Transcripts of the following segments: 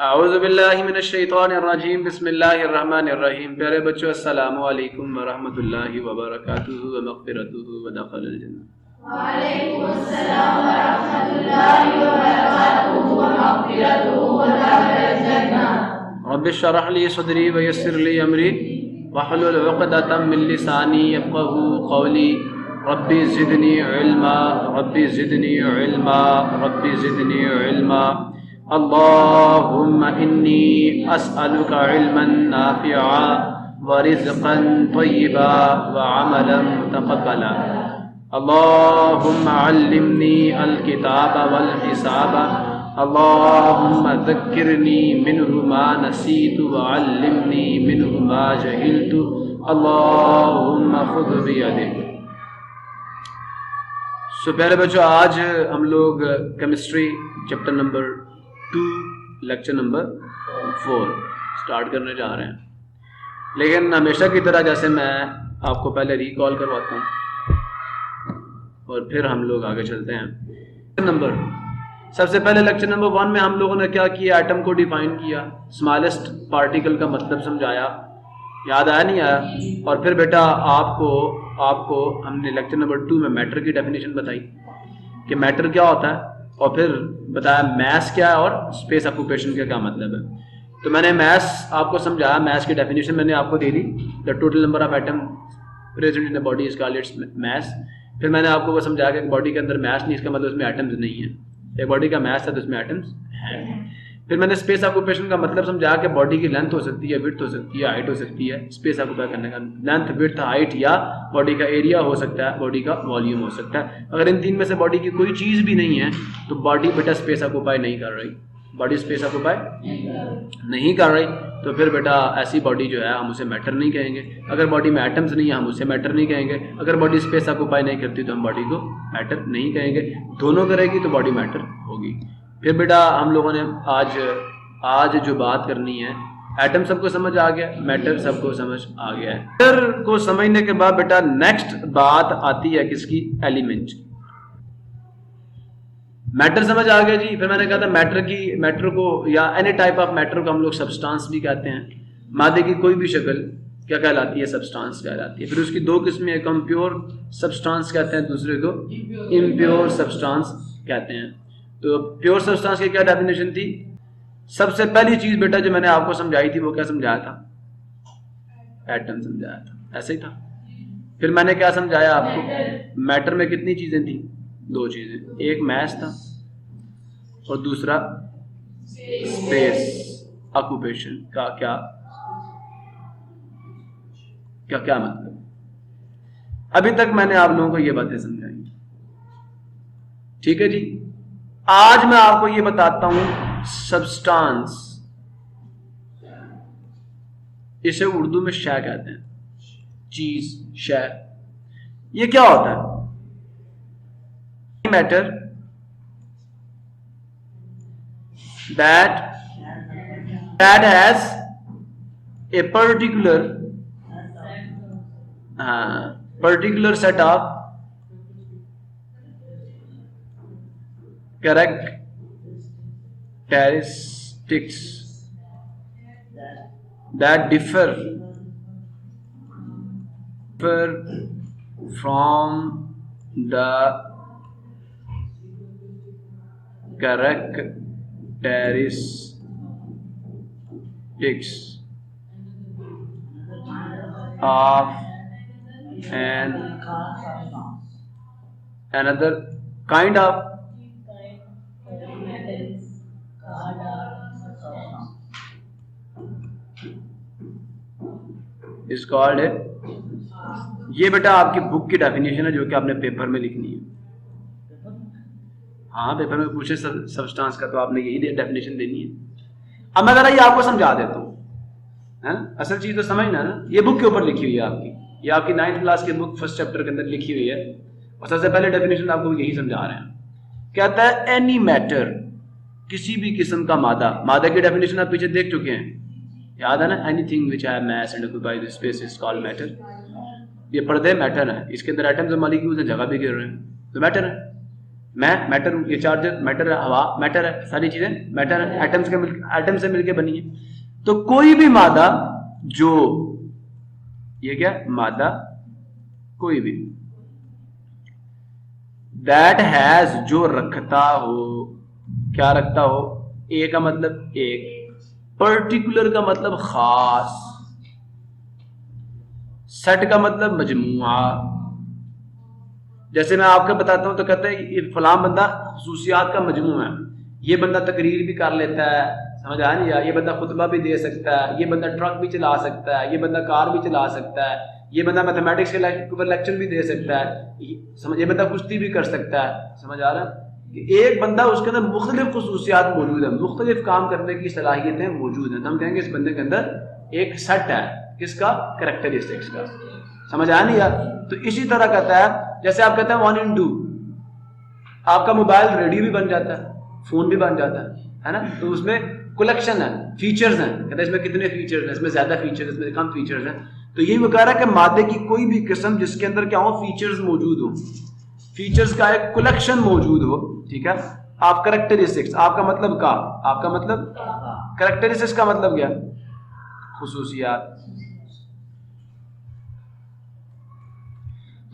औज़ु बिल्लाहि मिनश शैतानिर रजीम बिस्मिल्लाहिर्रहमानिर रहीम। प्यारे बच्चों, अस्सलामु अलैकुम व रहमतुल्लाहि व बरकातुहू व मग़फ़िरतुहू व दख़लल जन्नह। वालेकुम अस्सलाम व रहमतुल्लाहि व बरकातुहू व मग़फ़िरतुहू व दख़लल जन्नह। रब्बिश शरह ली सदरी व यस्सिर ली अमरी वहलुल उक़दतम मिन लिसानी यफ़क़हू क़ौली। रब्बी ज़िदनी इल्मा, रब्बी ज़िदनी इल्मा, रब्बी ज़िदनी इल्मा। अल्लाहुम्मा इन्नी अस्अलुका इल्मन नाफ़िआ व रिज़्क़न तय्यिबा व अमलन मुतक़ब्बला। अल्लाहुम्मा अल्लिमनी अल किताब वल हिसाब। अल्लाहुम्मा ज़क्किरनी मिन्हु मा नसीतु व अल्लिमनी मिन्हु मा जहिलतु। अल्लाहुम्मा ख़ुज़ बियदिक। सो प्यारे बच्चों, आज हम लोग chemistry chapter number 2 lecture number 4 start करने जा रहे हैं। लेकिन हमेशा की तरह जैसे मैं आपको पहले रिकॉल करवाता हूँ और फिर हम लोग आगे चलते हैं। सबसे पहले लेक्चर नंबर 1 में हम लोगों ने क्या किया, एटम को डिफाइन किया, स्मॉलेस्ट पार्टिकल का मतलब समझाया। याद आया नहीं आया? और फिर बेटा आपको हमने लेक्चर नंबर 2 में मैटर की डेफिनेशन बताई कि मैटर क्या होता है, और फिर बताया मैस क्या है और स्पेस ऑक्यूपेशन का क्या मतलब है। तो मैंने मैस आपको समझाया, मैस की डेफिनेशन मैंने आपको दे दी, the total number of atom present in the body is called its mass. फिर मैंने आपको वो समझाया कि बॉडी के अंदर मैस नहीं, इसका मतलब उसमें एटम्स नहीं है। एक बॉडी का मैस है तो उसमें एटम्स हैं। फिर मैंने स्पेस ऑक्यूपेशन का मतलब समझाया कि बॉडी की लेंथ हो सकती है, विड्थ हो सकती है, हाइट हो सकती है। स्पेस ऑक्यूपाई करने का लेंथ, विड्थ, हाइट, या बॉडी का एरिया हो सकता है, बॉडी का वॉल्यूम हो सकता है। अगर इन तीन में से बॉडी की कोई चीज़ भी नहीं है तो बॉडी बेटा स्पेस ऑक्यूपाई नहीं कर रही, बॉडी स्पेस ऑक्यूपाई नहीं कर रही। तो फिर बेटा ऐसी बॉडी जो है हम उसे मैटर नहीं कहेंगे। अगर बॉडी में एटम्स नहीं है हम उसे मैटर नहीं कहेंगे। अगर बॉडी स्पेस ऑक्यूपाई नहीं करती तो हम बॉडी को मैटर नहीं कहेंगे। दोनों करेगी तो बॉडी मैटर होगी। फिर बेटा हम लोगों ने आज जो बात करनी है, एटम सबको समझ आ गया, मैटर सबको समझ आ गया है। मैटर को समझने के बाद बेटा नेक्स्ट बात आती है किसकी? एलिमेंट। मैटर समझ आ गया जी। फिर मैंने कहा था मैटर को या एनी टाइप ऑफ मैटर को हम लोग सब्सटेंस भी कहते हैं। मादे की कोई भी शक्ल क्या कहलाती है? सब्सटेंस कहलाती है। फिर उसकी दो किस्में, एक हम प्योर सब्सटेंस कहते हैं, दूसरे को इम्प्योर सब्सटेंस कहते हैं। तो प्योर सब्सटेंस की क्या डेफिनेशन थी? सबसे पहली चीज बेटा जो मैंने आपको समझाई थी वो क्या समझाया था? एटम समझाया था, ऐसे ही था। फिर मैंने क्या समझाया आपको? मैटर में कितनी चीजें थी? दो चीजें, एक मैस था और दूसरा स्पेस ऑक्यूपेशन का क्या क्या क्या मतलब। अभी तक मैंने आप लोगों को ये बातें समझाई, ठीक है जी। आज मैं आपको ये बताता हूं सब्सटेंस, इसे उर्दू में शय कहते हैं, चीज, शय। ये क्या होता है? Matter that has a particular set of characteristics that differ from the characteristics of another kind of is called a। ये बेटा आपकी बुक की डेफिनेशन है जो कि आपने पेपर में लिखनी है। हाँ, पेपर में पूछे सब्सटेंस का तो आपने यही डेफिनेशन देनी है। अब मैं जरा ये आपको समझा देता हूँ, असल चीज तो समझना ना। ये बुक के ऊपर लिखी हुई है आपकी, ये आपकी 9th क्लास की बुक फर्स्ट चैप्टर के अंदर लिखी हुई है, और सबसे पहले डेफिनेशन आपको यही समझा रहे हैं। कहता है एनी मैटर, किसी भी किस्म का मादा। मादा की डेफिनेशन आप पीछे देख चुके हैं, याद है ना? Anything which have mass and occupies space is called matter. ये पर्दे मैटर है, इसके अंदर एटम्स और मॉलिक्यूल्स जगह भी गिर रहे हैं तो मैटर है। मैं मैटर हूँ, ये चार्जर मैटर है, हवा मैटर है, सारी चीजें मैटर है, एटम से मिलके बनी है। तो कोई भी मादा जो, ये क्या मादा, कोई भी दैट हैज, जो रखता हो, क्या रखता हो, ए का मतलब एक, पर्टिकुलर का मतलब खास, सेट का मतलब मजमुआ। जैसे मैं आपको बताता हूं तो कहते हैं ये फलां बंदा खुसूसियात का मजमू है, ये बंदा तकरीर भी कर लेता है, समझ आया नहीं यार, ये बंदा खुतबा भी दे सकता है, ये बंदा ट्रक भी चला सकता है, ये बंदा कार भी चला सकता है, ये बंदा मैथमेटिक्स के ऊपर लेक्चर भी दे सकता है, समझ, ये बंदा कुश्ती भी कर सकता है। समझ आ रहा है कि एक बंदा उसके अंदर मुख्तलिफ खुसूसियात मौजूद है, मुख्तलिफ काम करने की सलाहियतें मौजूद हैं, तो हम कहेंगे इस बंदे के अंदर एक सेट है, किसका, कैरेक्टरिस्टिक्स का। समझ आया नहीं यार। तो इसी तरह कहता है, जैसे आप कहते हैं 1 in 2, आपका मोबाइल रेडियो भी बन जाता है, फोन भी बन जाता है ना, तो उसमें कलेक्शन है, फीचर्स हैं, कहते हैं इसमें कितने फीचर्स हैं, इसमें ज्यादा फीचर्स, इसमें कम फीचर्स हैं। तो यही वो कह रहा है कि मादे की कोई भी किस्म जिसके अंदर क्या हो, फीचर्स मौजूद हो, फीचर्स का एक कलेक्शन मौजूद हो, ठीक है। आप कैरेक्टरिस्टिक्स, आपका मतलब का, आपका मतलब कैरेक्टरिस्टिक्स का मतलब क्या, खुसूसियात।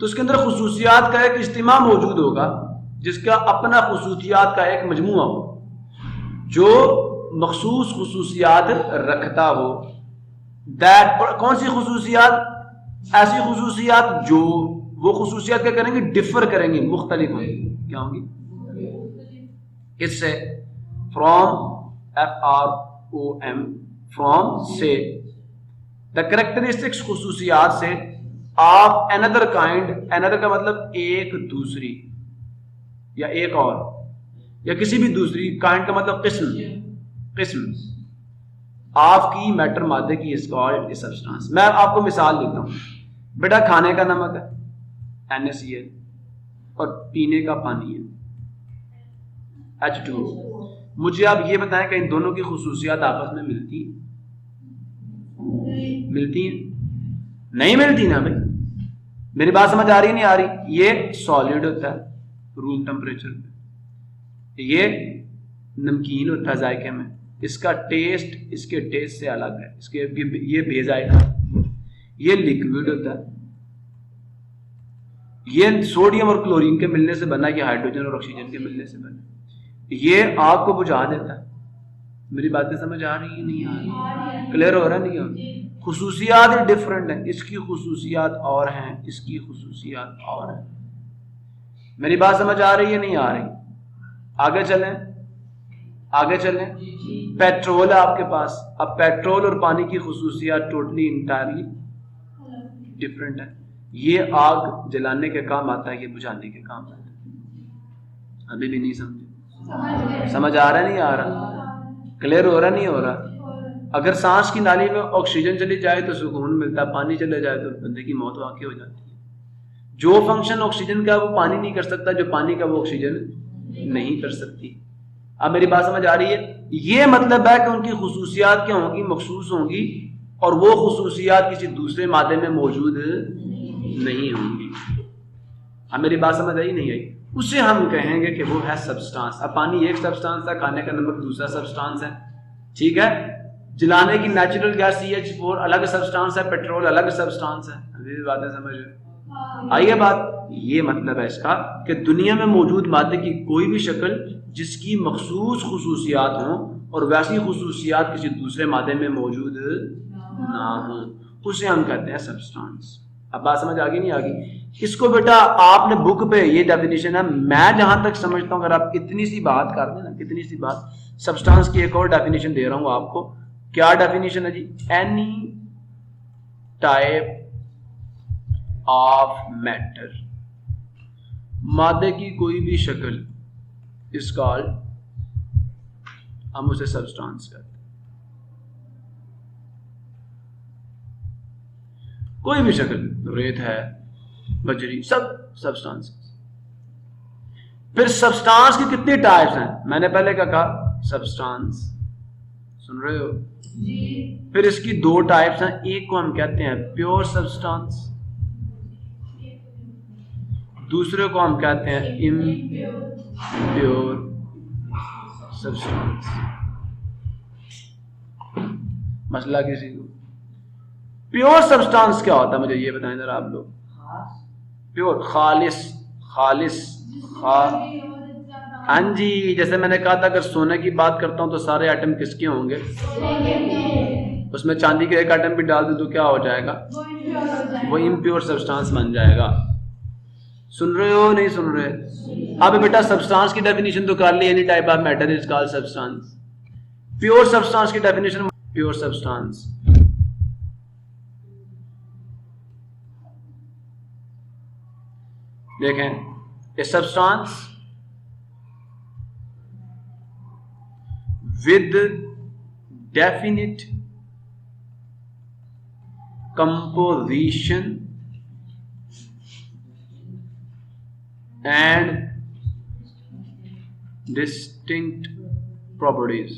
तो उसके अंदर खुसूसियात का एक इज्तिमा मौजूद होगा, जिसका अपना खुसूसियात का एक मजमुआ हो, जो मखसूस खुसूसियात रखता हो। दैट, कौन सी खुसूसियात, ऐसी खुसूसियात जो, वो खुसूसियात क्या करेंगे, डिफर करेंगी, मुख्तलिफ होंगी, क्या होंगी, किससे, फ्रॉम, FROM, फ्रॉम से, द कैरेक्टरिस्टिक्स, खुसूसियात से, ऑफ अनदर काइंड, अनदर का मतलब एक दूसरी या एक और, या किसी भी दूसरी, काइंड का मतलब किस्म, किस्म ऑफ की, मैटर मादे की, इज कॉल्ड ए सब्सटेंस। मैं आपको मिसाल देता हूं, बेटा खाने का नमक है NaCl, और पीने का पानी है H2O। मुझे आप ये बताएं कि इन दोनों की खुसूसियात आपस में मिलती हैं? मिलती हैं? नहीं मिलती ना भाई। मेरी बात समझ आ रही नहीं आ रही? ये सॉलिड होता है रूम टेम्परेचर पे, ये नमकीन होता है जायके में, इसका टेस्ट इसके टेस्ट से अलग है, इसके ये बेजायका, ये लिक्विड होता है, ये सोडियम और क्लोरीन के मिलने से बना, ये हाइड्रोजन और ऑक्सीजन के मिलने से बना, ये आग को बुझा देता है। मेरी बातें समझ आ रही है नहीं आ रही? क्लियर हो रहा नहीं हो? खुसूसियात डिफरेंट है, इसकी खुसूसियात और हैं, इसकी खुसूसियात और हैं। मेरी बात समझ आ रही है नहीं आ रही? आगे चलें, आगे चलें। पेट्रोल है आपके पास, अब पेट्रोल और पानी की खुसूसियात टोटली इंटायरली डिफरेंट है। ये आग जलाने के काम आता है, ये बुझाने के काम आता है। अभी भी नहीं समझे? समझ आ रहा नहीं आ रहा? क्लियर हो रहा नहीं हो रहा? अगर सांस की नाली में ऑक्सीजन चली जाए तो सुकून मिलता है, पानी चले जाए तो बंदे की मौत वाकई हो जाती है। जो फंक्शन ऑक्सीजन का वो पानी नहीं कर सकता, जो पानी का वो ऑक्सीजन नहीं कर सकती। अब मेरी बात समझ आ रही है? ये मतलब है कि उनकी खुसूसियात क्या होंगी, मखसूस होंगी, और वो खुसूसियात किसी दूसरे मादे में मौजूद नहीं होंगी। अब मेरी बात समझ आई नहीं आई? उसे हम कहेंगे कि वो है सब्सटेंस। अब पानी एक सब्सटेंस है, खाने का नमक दूसरा सब्सटेंस है, ठीक है। जलाने की नेचुरल गैस CH4 अलग सब्सटेंस है, पेट्रोल अलग सब्सटेंस है। अभी भी बातें समझ आई है बात? ये मतलब है इसका कि दुनिया में मौजूद मादे की कोई भी शक्ल जिसकी मखसूस खुसूसियात हो और वैसी खुसूसियात किसी दूसरे मादे में मौजूद ना हो, उसे हम कहते हैं सब्सटेंस। अब बात समझ आ गई नहीं आ गई? इसको बेटा आपने बुक पे ये डेफिनेशन है, मैं जहां तक समझता हूं, अगर आप इतनी सी बात कर देना, कितनी सी बात, सब्सटेंस की एक और डेफिनेशन दे रहा हूं आपको। क्या डेफिनेशन है जी? एनी टाइप ऑफ मैटर, मादे की कोई भी शक्ल, इज कॉल्ड, हम उसे सब्सटेंस कहते हैं। कोई भी शक्ल, रेत है, बजरी, सब सब्सटेंस। फिर सब्सटेंस की कितनी टाइप्स हैं? मैंने पहले क्या कहा? सब्सटेंस, सुन रहे हो जी? फिर इसकी दो टाइप्स हैं, एक को हम कहते हैं प्योर सब्सटेंस, दूसरे को हम कहते हैं प्योर सब्सटेंस। मसला किसी को प्योर सब्सटेंस क्या होता है मुझे ये बताएं जरा आप लोग। प्योर खालिस खालिस हाँ जी, जैसे मैंने कहा था अगर सोने की बात करता हूं तो सारे आइटम किसके होंगे? उसमें चांदी के एक आइटम भी डाल दे तो क्या हो जाएगा? वो इम्प्योर सब्सटेंस बन जाएगा। सुन रहे हो नहीं सुन रहे? अब बेटा सब्सटेंस की डेफिनेशन तो कर ली, any type of matter is called substance. Pure substance की डेफिनेशन, प्योर सब्सटेंस देखें, a substance with definite composition and distinct properties।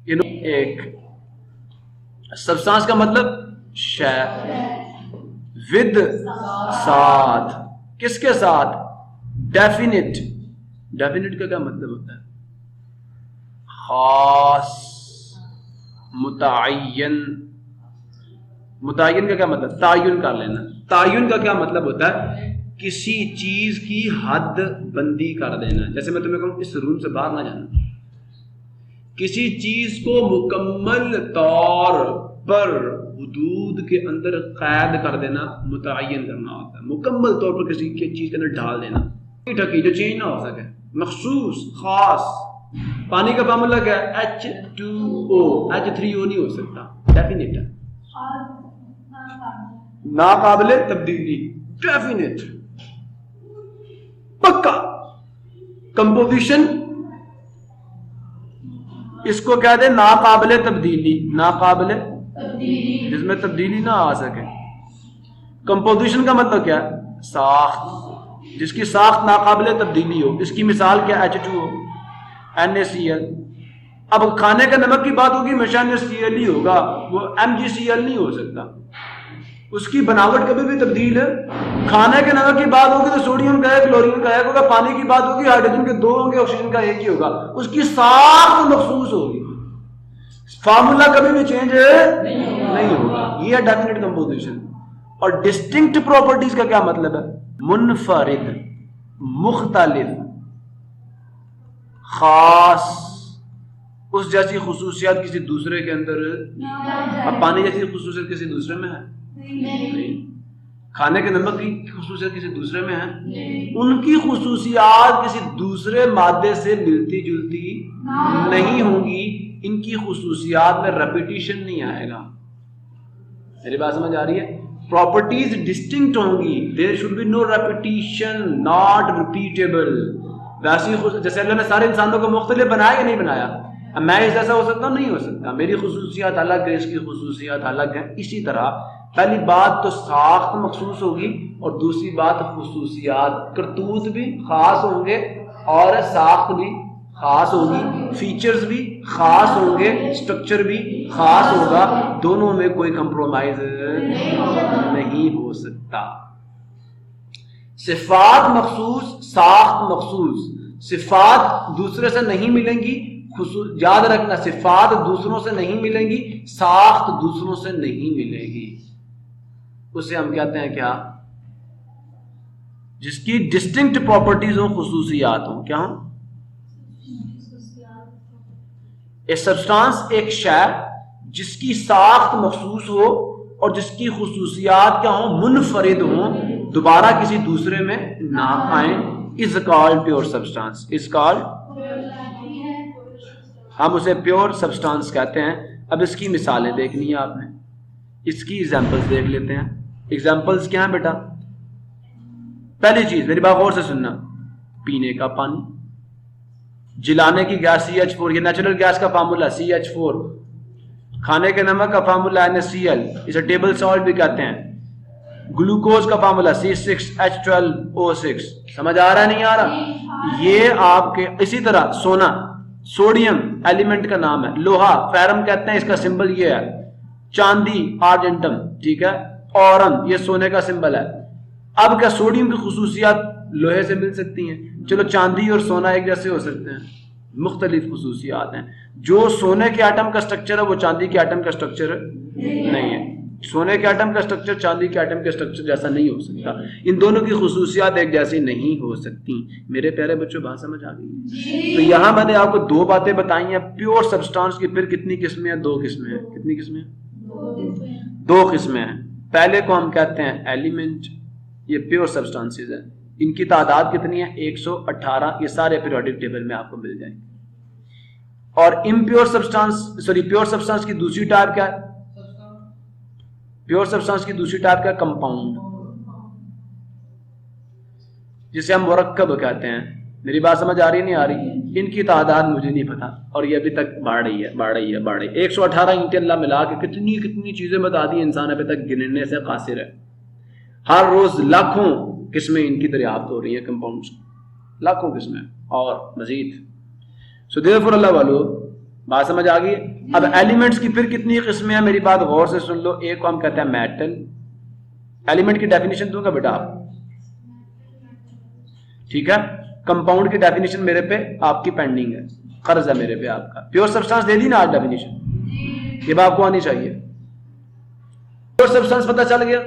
एक सब्सटेंस का मतलब शय, विद साथ, किसके साथ? डेफिनिट। डेफिनिट का क्या मतलब होता है? खास, मुतय्यन। मुतय्यन का क्या मतलब? तायुन कर लेना। तायुन का क्या मतलब होता है? किसी चीज की हद बंदी कर देना। जैसे मैं तुम्हें कहूं इस रूम से बाहर ना जाना, किसी चीज को मुकम्मल तौर पर हुदूद के अंदर कैद कर देना मुतय्यन करना होता है। मुकम्मल तौर पर किसी की चीज के अंदर डाल देना, ढकी जो चेंज ना हो सके, मखसूस, खास। पानी का फार्मूला क्या है? H2O। H3O नहीं हो सकता, डेफिनेट है, नाकाबिले तब्दीली, डेफिनेट, पक्का। कंपोजिशन इसको कह दे नाकाबिले तब्दीली, नाकाबिले जिसमें तब्दीली ना आ सके। कंपोजिशन का मतलब क्या है? साख्त, जिसकी साख्त नाकाबिले तब्दीली हो। इसकी मिसाल क्या? H2O, NaCl। अब खाने के नमक की बात होगी हमेशा NaCl ही होगा, वो MgCl नहीं हो सकता, उसकी बनावट कभी भी तब्दील है। खाने के नमक की बात होगी तो सोडियम का है, क्लोरीन का है होगा। पानी की बात होगी हाइड्रोजन के 2 होंगे, ऑक्सीजन का 1 ही होगा। उसकी साख्त मखसूस होगी, फार्मूला कभी भी चेंज नहीं होगा। ये है डेफिनेट कंपोजिशन। और डिस्टिंक्ट प्रॉपर्टीज का क्या मतलब है? मुनफरिद, मुख्तलिफ, खास, उस जैसी खुसूसियात किसी दूसरे के अंदर। अब पानी जैसी खुसूसियत किसी दूसरे में है? नहीं। खाने के नमक की खुसूसियत किसी दूसरे में है? उनकी खुसूसियात किसी दूसरे मादे से मिलती जुलती नहीं होंगी। इनकी खुसूसियात में रेपिटेशन नहीं आएगा। मेरी बात समझ आ रही है? प्रॉपर्टीज डिस्टिंक्ट होंगी, there should be no repetition, not repeatable. वैसी जैसे अल्लाह ने सारे इंसानों को मुख्तलिफ बनाया या नहीं बनाया? अब मैं इस जैसा हो सकता हूँ? नहीं हो सकता। मेरी खुसूसियात अलग है, इसकी खुसूसियात अलग है। इसी तरह पहली बात तो साख्त मखसूस होगी और दूसरी बात खुसूसियात। करतूत भी खास होंगे और साख्त भी खास होगी, फीचर्स भी खास होंगे, स्ट्रक्चर भी खास होगा। दोनों में कोई कंप्रोमाइज नहीं हो सकता। सिफात मखसूस, साख्त मखसूस। सिफात दूसरे से नहीं मिलेंगी, याद रखना, सिफात दूसरों से नहीं मिलेंगी, साख्त दूसरों से नहीं मिलेगी। उसे हम कहते हैं क्या? जिसकी डिस्टिंक्ट प्रॉपर्टीज हो, खुसूसियात हो। क्या हो? ए सब्सटेंस एक शय जिसकी साख्त मखसूस हो और जिसकी खुसूसियात क्या हो? मुनफरिद हो, दोबारा किसी दूसरे में ना आए, is called pure substance. Is called, हम उसे प्योर सब्सटेंस कहते हैं। अब इसकी मिसालें देखनी है आपने, इसकी एग्जांपल्स देख लेते हैं। एग्जांपल्स क्या हैं बेटा? पहली चीज, मेरी बात गौर से सुनना, पीने का पानी, जलाने की गैस CH4, ये नेचुरल गैस का फार्मूला CH4। खाने के नमक का फार्मूला NaCl, इसे टेबल सॉल्ट भी कहते हैं। ग्लूकोज का फार्मूला C6H12O6। समझ आ रहा है नहीं आ रहा? ये आपके, इसी तरह सोना, सोडियम एलिमेंट का नाम है। लोहा फेरम कहते हैं, इसका सिंबल ये है। चांदी आर्जेंटम, ठीक है। औरन ये सोने का सिंबल है। अब क्या सोडियम की खुसूसियात लोहे से मिल सकती हैं? चलो चांदी और सोना एक जैसे हो सकते हैं? मुख्तलिफ खुसूसियात हैं। जो सोने के आटम का स्ट्रक्चर है वो चांदी के आटम का स्ट्रक्चर नहीं है। सोने के आटम का स्ट्रक्चर चांदी के आटम के स्ट्रक्चर जैसा नहीं हो सकता। इन दोनों की खुसूसियात एक जैसी नहीं हो सकती। मेरे प्यारे बच्चों, बात समझ आ गई? तो यहाँ मैंने आपको दो बातें बताई हैं। प्योर सब्सटेंस की फिर कितनी किस्में हैं? 2 किस्में हैं। कितनी किस्में हैं? 2 किस्में हैं। पहले को हम कहते हैं एलिमेंट, ये प्योर सब्सटेंसेस हैं। इनकी तादाद कितनी है? 118। ये सारे पीरियोडिक टेबल में आपको मिल जाएंगे। और impure substance, sorry, pure substance की दूसरी टाइप क्या है? प्योर सब्सटेंस की दूसरी टाइप क्या? कंपाउंड, जिसे हम मुरक्कब कहते हैं। मेरी बात समझ आ रही नहीं आ रही? इनकी तादाद मुझे नहीं पता और ये अभी तक बढ़ रही है। 118 इंटे अल्लाह मिला के कितनी चीजें बता दी इंसान अभी तक गिनने से कासिर है। हर रोज लाखों किस्में इनकी दरियाफ्त हो रही है, कंपाउंड्स, लाखों किस्में और मजीद। सो देयरफॉर अल्लाह वालों, बात समझ आ गई? अब एलिमेंट्स की फिर कितनी किस्में हैं? मेरी बात गौर से सुन लो। एक को हम कहते हैं मेटल। एलिमेंट की डेफिनेशन दूंगा बेटा आप, ठीक है? कंपाउंड की डेफिनेशन मेरे पे आपकी पेंडिंग है, कर्ज है मेरे पे आपका। प्योर सब्सटेंस दे दी ना आज डेफिनेशन, ये बात आपको आनी चाहिए। प्योर सब्सटेंस पता चल गया?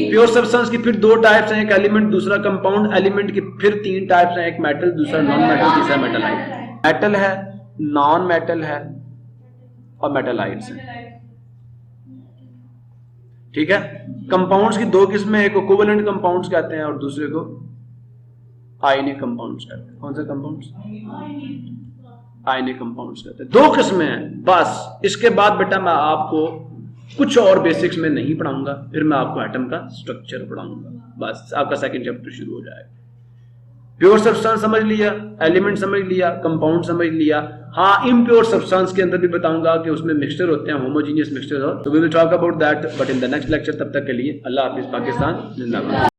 प्योर सब्सटेंस की फिर 2 टाइप्स हैं, एक एलिमेंट, दूसरा कंपाउंड। एलिमेंट की फिर 3 टाइप्स हैं, एक मेटल, दूसरा नॉन मेटल, तीसरा मेटलाइट। मेटल है, नॉन मेटल है और मेटलाइट्स हैं, ठीक है? कंपाउंड्स की 2 किस्में, एक इक्विवेलेंट कंपाउंड्स कहते हैं और दूसरे को आयनिक कंपाउंड्स कहते हैं। कौन से कंपाउंड्स? आयनिक कंपाउंड्स कहते हैं। 2 किस्में हैं बस। इसके बाद बेटा मैं आपको कुछ और बेसिक्स में नहीं पढ़ाऊंगा, फिर मैं आपको एटम का स्ट्रक्चर पढ़ाऊंगा। बस आपका सेकंड चैप्टर शुरू हो जाएगा। प्योर सब्सटेंस समझ लिया, एलिमेंट समझ लिया, कंपाउंड समझ लिया। हाँ, इम्प्योर सब्सटेंस के अंदर भी बताऊंगा कि उसमें मिक्सचर होते हैं, होमोजीनियस मिक्सचर। तो we will talk about that but in the next lecture. तब तक के लिए अल्लाह हाफिज। पाकिस्तान जिंदाबाद।